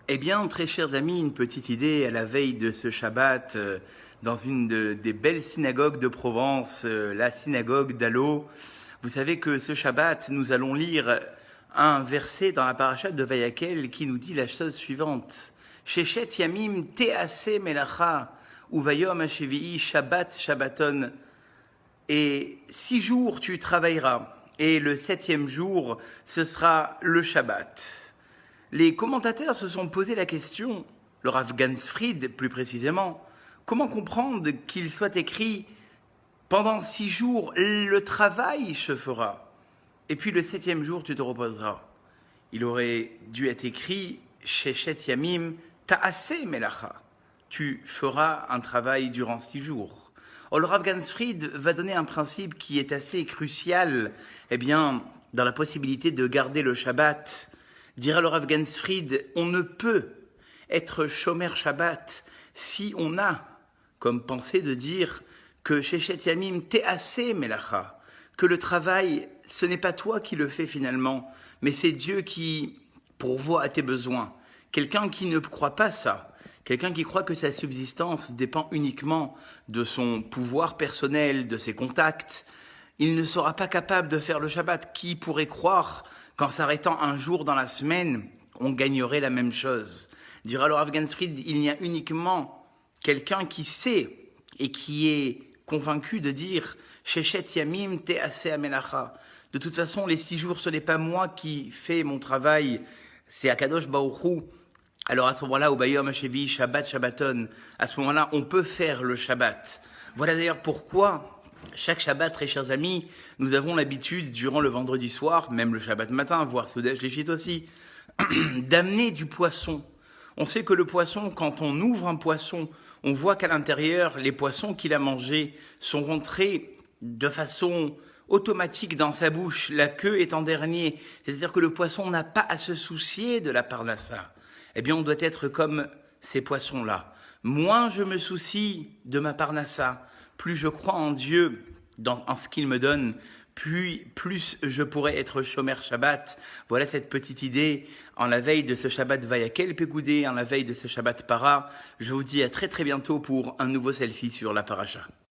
Eh bien, très chers amis, une petite idée à la veille de ce Shabbat, dans une des belles synagogues de Provence, la synagogue d'Allo. Vous savez que ce Shabbat, nous allons lire un verset dans la paracha de Vayakel qui nous dit la chose suivante. Shechet yamim tease melacha uvayom hashevi'i Shabbat Shabbaton. Et 6 jours tu travailleras, et le 7e jour, ce sera le Shabbat. Les commentateurs se sont posé la question, le Rav Gansfried plus précisément, comment comprendre qu'il soit écrit « Pendant 6 jours, le travail se fera, et puis le 7e jour, tu te reposeras ». Il aurait dû être écrit « Shechet yamim ta'ase melacha ». Tu feras un travail durant 6 jours. Or, le Rav Gansfried va donner un principe qui est assez crucial, dans la possibilité de garder le Shabbat. Dira le Rav Gansfried, on ne peut être shomer Shabbat si on a comme pensée de dire que Shechet Yamim te'ase melacha, que le travail, ce n'est pas toi qui le fais finalement, mais c'est Dieu qui pourvoit à tes besoins. Quelqu'un qui ne croit pas ça, quelqu'un qui croit que sa subsistance dépend uniquement de son pouvoir personnel, de ses contacts, il ne sera pas capable de faire le Shabbat. Qui pourrait croire qu'en s'arrêtant un jour dans la semaine, on gagnerait la même chose? Dira le Rav Gansfried, il y a uniquement quelqu'un qui sait et qui est convaincu de dire « Shechet yamim te'ase melacha ». De toute façon, les 6 jours, ce n'est pas moi qui fais mon travail, c'est Akadosh Baruch Hu. Alors à ce moment-là, au Bayom Hashevi, Shabbat Shabbaton, à ce moment-là, on peut faire le Shabbat. Voilà d'ailleurs pourquoi chaque Shabbat, très chers amis, nous avons l'habitude, durant le vendredi soir, même le Shabbat matin, voire Soudesh Léchit aussi, d'amener du poisson. On sait que le poisson, quand on ouvre un poisson, on voit qu'à l'intérieur, les poissons qu'il a mangés sont rentrés de façon automatique dans sa bouche, la queue est en dernier. C'est-à-dire que le poisson n'a pas à se soucier de la parnassa. Eh bien, on doit être comme ces poissons-là. Moins je me soucie de ma parnassa, plus je crois en Dieu, en ce qu'il me donne, plus je pourrais être shomer Shabbat. Voilà cette petite idée en la veille de ce Shabbat Vayakel Pegoudé, en la veille de ce Shabbat Para. Je vous dis à très très bientôt pour un nouveau selfie sur la paracha.